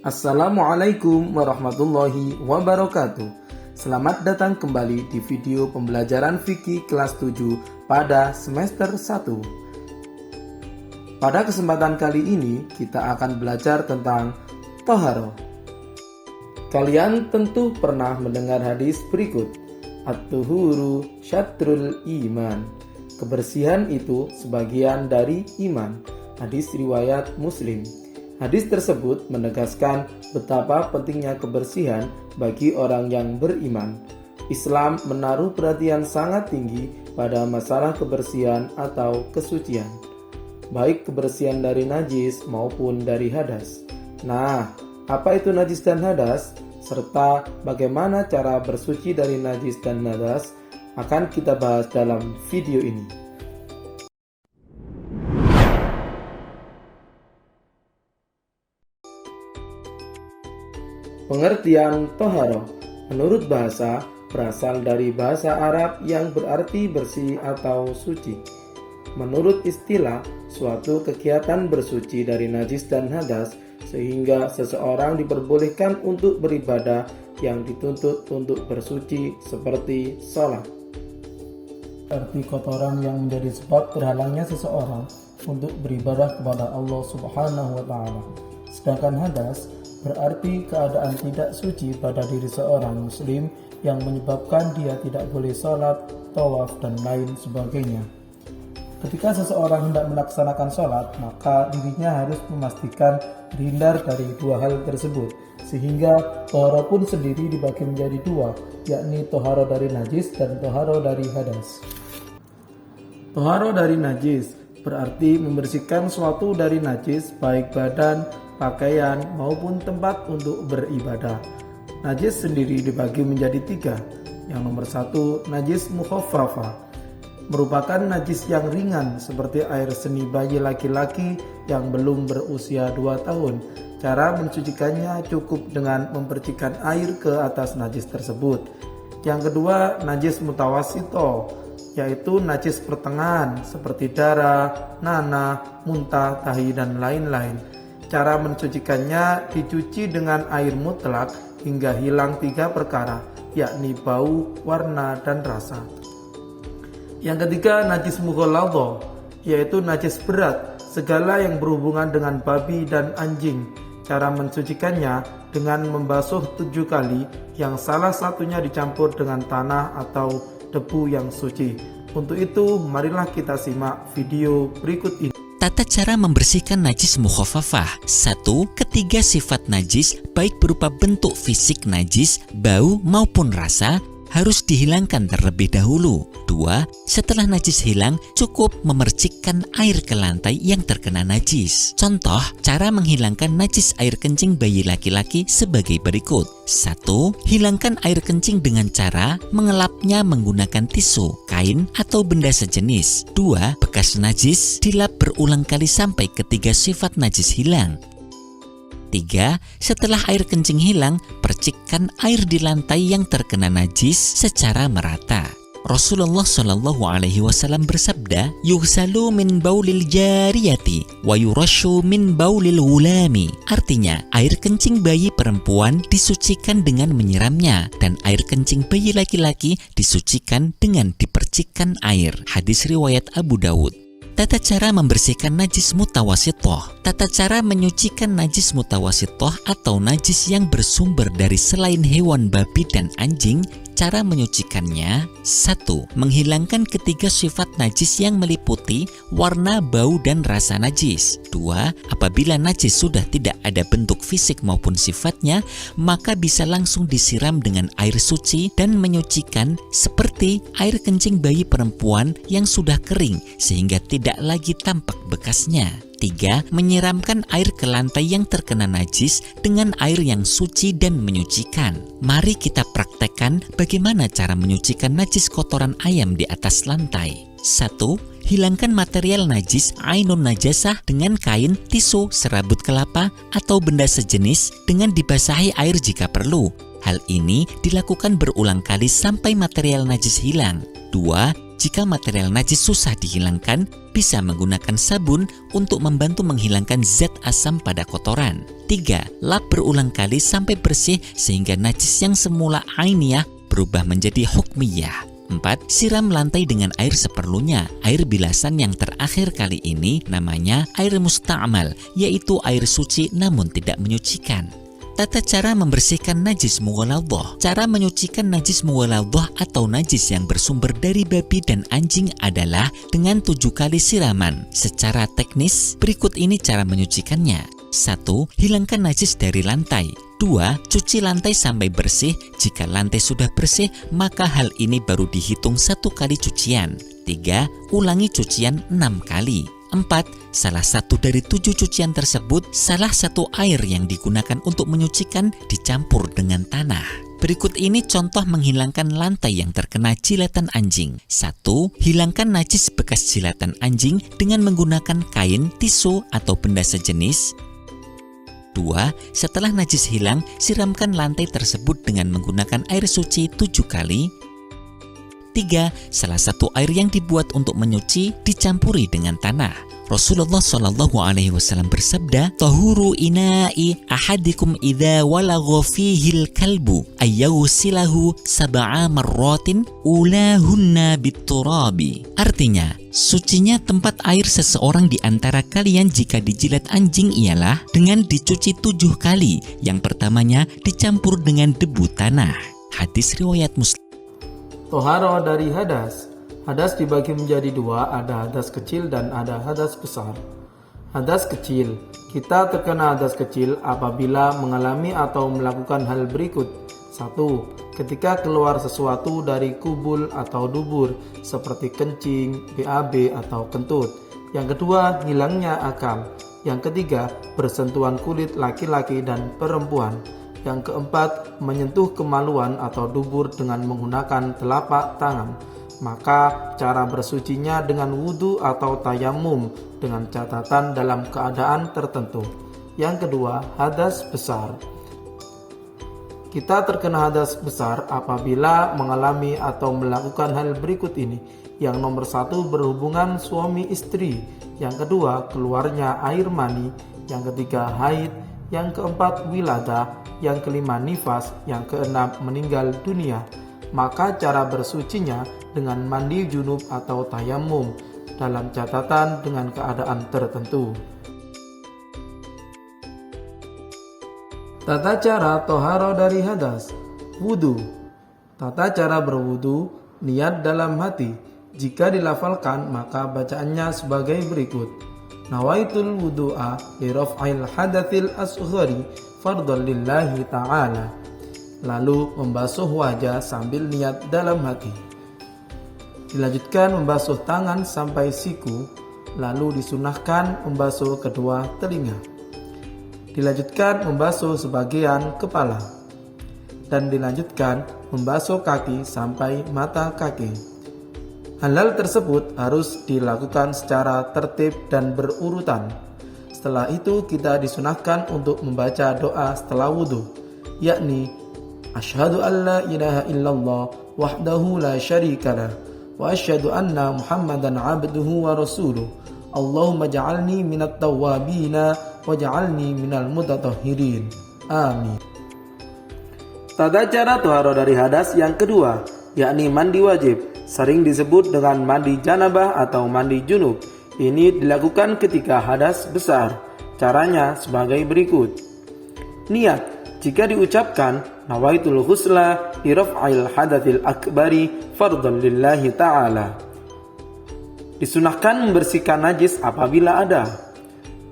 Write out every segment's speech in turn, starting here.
Assalamualaikum warahmatullahi wabarakatuh. Selamat datang kembali di video pembelajaran fikih kelas 7 pada semester 1. Pada kesempatan kali ini kita akan belajar tentang Thaharah. Kalian tentu pernah mendengar hadis berikut. At-tuhuru syatrul iman. Kebersihan itu sebagian dari iman. Hadis riwayat Muslim. Hadis tersebut menegaskan betapa pentingnya kebersihan bagi orang yang beriman. Islam menaruh perhatian sangat tinggi pada masalah kebersihan atau kesucian, baik kebersihan dari najis maupun dari hadas. Nah, apa itu najis dan hadas? Serta bagaimana cara bersuci dari najis dan hadas akan kita bahas dalam video ini. Pengertian Thaharah menurut bahasa berasal dari bahasa Arab yang berarti bersih atau suci. Menurut istilah, suatu kegiatan bersuci dari najis dan hadas sehingga seseorang diperbolehkan untuk beribadah yang dituntut untuk bersuci seperti sholat. Arti kotoran yang menjadi sebab terhalangnya seseorang untuk beribadah kepada Allah Subhanahu wa Ta'ala. Sedangkan hadas berarti keadaan tidak suci pada diri seorang muslim yang menyebabkan dia tidak boleh sholat, tawaf, dan lain sebagainya. Ketika seseorang hendak melaksanakan sholat, maka dirinya harus memastikan terhindar dari dua hal tersebut, sehingga thaharah pun sendiri dibagi menjadi dua, yakni thaharah dari najis dan thaharah dari hadas. Thaharah dari najis berarti membersihkan suatu dari najis, baik badan, pakaian, maupun tempat untuk beribadah. Najis sendiri dibagi menjadi tiga. Yang nomor satu, najis mukhaffafah, merupakan najis yang ringan seperti air seni bayi laki-laki yang belum berusia 2 tahun. Cara mencucikannya cukup dengan mempercikan air ke atas najis tersebut. Yang kedua, najis mutawassithah, yaitu najis pertengahan seperti darah, nanah, muntah, tahi, dan lain-lain. Cara mencucikannya dicuci dengan air mutlak hingga hilang 3 perkara, yakni bau, warna, dan rasa. Yang ketiga, najis mughalladhah, yaitu najis berat, segala yang berhubungan dengan babi dan anjing. Cara mencucikannya dengan membasuh 7 kali, yang salah satunya dicampur dengan tanah atau debu yang suci. Untuk itu, marilah kita simak video berikut ini. Tata cara membersihkan najis mukhaffafah. 1. Ketiga sifat najis, baik berupa bentuk fisik najis, bau maupun rasa, harus dihilangkan terlebih dahulu. 2. Setelah najis hilang, cukup memercikkan air ke lantai yang terkena najis. Contoh, cara menghilangkan najis air kencing bayi laki-laki sebagai berikut. 1. Hilangkan air kencing dengan cara mengelapnya menggunakan tisu, kain, atau benda sejenis. 2. Bekas najis dilap berulang kali sampai ketiga sifat najis hilang. 3. Setelah air kencing hilang, percikkan air di lantai yang terkena najis secara merata. Rasulullah Shallallahu Alaihi Wasallam bersabda, "Yughsalu min baulil jariyati, wa yurashu min baulil gulami." Artinya, air kencing bayi perempuan disucikan dengan menyiramnya, dan air kencing bayi laki-laki disucikan dengan dipercikkan air. Hadis riwayat Abu Dawud. Tata cara membersihkan najis mutawassithah. Tata cara menyucikan najis mutawassithah atau najis yang bersumber dari selain hewan babi dan anjing. Cara menyucikannya: 1. Menghilangkan ketiga sifat najis yang meliputi warna, bau, dan rasa najis. 2. Apabila najis sudah tidak ada bentuk fisik maupun sifatnya, maka bisa langsung disiram dengan air suci dan menyucikan seperti air kencing bayi perempuan yang sudah kering sehingga tidak lagi tampak bekasnya. 3. Menyiramkan air ke lantai yang terkena najis dengan air yang suci dan menyucikan. Mari kita praktekkan bagaimana cara menyucikan najis kotoran ayam di atas lantai. 1. Hilangkan material najis ainun najasah dengan kain, tisu, serabut kelapa, atau benda sejenis dengan dibasahi air jika perlu. Hal ini dilakukan berulang kali sampai material najis hilang. 2. jika material najis susah dihilangkan, bisa menggunakan sabun untuk membantu menghilangkan zat asam pada kotoran. 3. Lap berulang kali sampai bersih sehingga najis yang semula ainiyah berubah menjadi hukmiyah. 4. Siram lantai dengan air seperlunya. Air bilasan yang terakhir kali ini namanya air musta'mal, yaitu air suci namun tidak menyucikan. Tata cara membersihkan najis mughalladhah. Cara menyucikan najis mughalladhah atau najis yang bersumber dari babi dan anjing adalah dengan 7 kali siraman. Secara teknis, berikut ini cara menyucikannya. 1. Hilangkan najis dari lantai. 2. Cuci lantai sampai bersih. Jika lantai sudah bersih, maka hal ini baru dihitung 1 kali cucian. 3. Ulangi cucian 6 kali. 4. Salah satu dari 7 cucian tersebut, salah satu air yang digunakan untuk menyucikan dicampur dengan tanah. Berikut ini contoh menghilangkan lantai yang terkena jilatan anjing. 1. Hilangkan najis bekas jilatan anjing dengan menggunakan kain, tisu, atau benda sejenis. 2. Setelah najis hilang, siramkan lantai tersebut dengan menggunakan air suci 7 kali. 3. Salah satu air yang dibuat untuk menyuci dicampuri dengan tanah. Rasulullah SAW bersabda, "Tahuru ina'i ahadikum idza walagha fihil kalbu ayyusilahu sab'a marratin ulahunna biturabi." Artinya, sucinya tempat air seseorang di antara kalian jika dijilat anjing ialah dengan dicuci 7 kali. Yang pertamanya dicampur dengan debu tanah. Hadis riwayat Muslim. Toharo dari hadas. Hadas dibagi menjadi 2, ada hadas kecil dan ada hadas besar. Hadas kecil, kita terkena hadas kecil apabila mengalami atau melakukan hal berikut. 1. Ketika keluar sesuatu dari kubul atau dubur seperti kencing, BAB atau kentut. Yang kedua, hilangnya akal. Yang ketiga, bersentuhan kulit laki-laki dan perempuan. Yang keempat, menyentuh kemaluan atau dubur dengan menggunakan telapak tangan. Maka cara bersucinya dengan wudhu atau tayamum dengan catatan dalam keadaan tertentu. Yang kedua, hadas besar. Kita terkena hadas besar apabila mengalami atau melakukan hal berikut ini. Yang nomor 1, berhubungan suami istri. Yang kedua, keluarnya air mani. Yang ketiga, haid. Yang keempat, wiladah. Yang kelima, nifas. Yang keenam, meninggal dunia. Maka cara bersucinya dengan mandi junub atau tayamum dalam catatan dengan keadaan tertentu. Tata cara toharo dari hadas. Wudu. Tata cara berwudu, niat dalam hati. Jika dilafalkan maka bacaannya sebagai berikut. Nawaitul wudu'a li raf'il hadatsil asghari fardhan lillahi ta'ala. Lalu membasuh wajah sambil niat dalam hati. Dilanjutkan membasuh tangan sampai siku, lalu disunahkan membasuh kedua telinga. Dilanjutkan membasuh sebagian kepala. Dan dilanjutkan membasuh kaki sampai mata kaki. Hal-hal tersebut harus dilakukan secara tertib dan berurutan. Setelah itu kita disunahkan untuk membaca doa setelah wudhu, yakni Asyhadu an la ilaha illallah wahdahu la syarikalah wa asyhadu anna Muhammadan abduhu wa rasuluh. Allahumma ja'alni minat tawwabina wa ja'alni minal mutatahhirin. Amin. Tata cara toharo dari hadas yang kedua, yakni mandi wajib, sering disebut dengan mandi janabah atau mandi junub. Ini dilakukan ketika hadas besar. Caranya sebagai berikut. Niat. Jika diucapkan nawaitul ghusla li raf'il hadatsil akbari fardhan lillahi ta'ala. Disunahkan membersihkan najis apabila ada.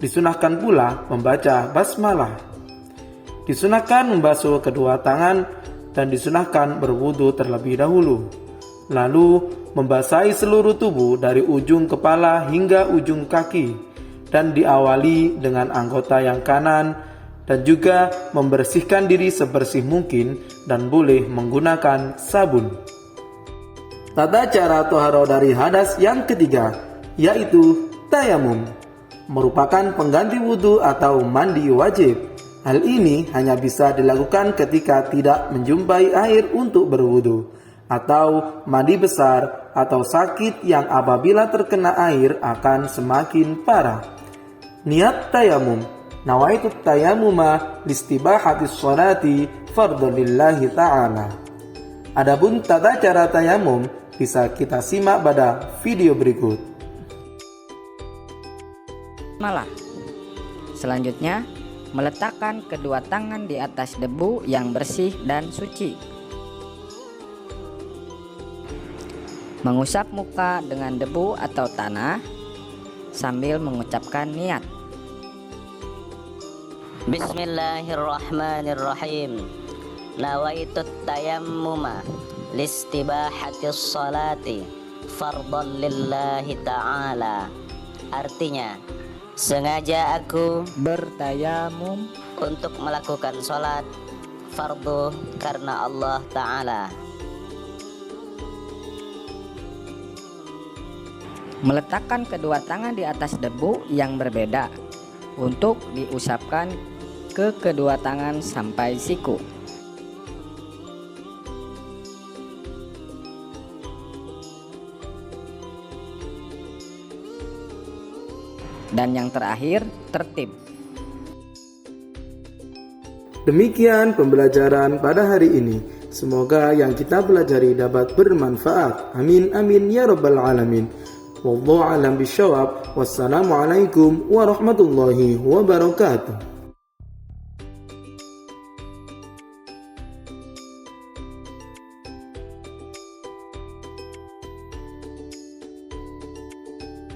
Disunahkan pula membaca basmalah. Disunahkan membasuh kedua tangan dan disunahkan berwudu terlebih dahulu. Lalu membasahi seluruh tubuh dari ujung kepala hingga ujung kaki dan diawali dengan anggota yang kanan dan juga membersihkan diri sebersih mungkin dan boleh menggunakan sabun. Tata cara toharo dari hadas yang ketiga, yaitu tayamum, merupakan pengganti wudhu atau mandi wajib. Hal ini hanya bisa dilakukan ketika tidak menjumpai air untuk berwudhu. atau mandi besar atau sakit yang apabila terkena air akan semakin parah. Niat tayamum. Nawaitu tayamuma listibahatis sholati fardhu lillahi ta'ala. Adapun tata cara tayamum bisa kita simak pada video berikut. Selanjutnya, meletakkan kedua tangan di atas debu yang bersih dan suci. Mengusap muka dengan debu atau tanah sambil mengucapkan niat. Bismillahirrahmanirrahim. Nawaitu tayammuma listibahatis salati fardhan lillahi ta'ala. Artinya, sengaja aku Bertayamum untuk melakukan sholat fardu karena Allah Ta'ala. meletakkan kedua tangan di atas debu yang berbeda untuk diusapkan ke kedua tangan sampai siku. Dan yang terakhir, tertib. Demikian pembelajaran pada hari ini. Semoga yang kita pelajari dapat bermanfaat. Amin amin ya rabbal alamin. Wallahu a'lam bishawab. Wassalamualaikum warahmatullahi wabarakatuh.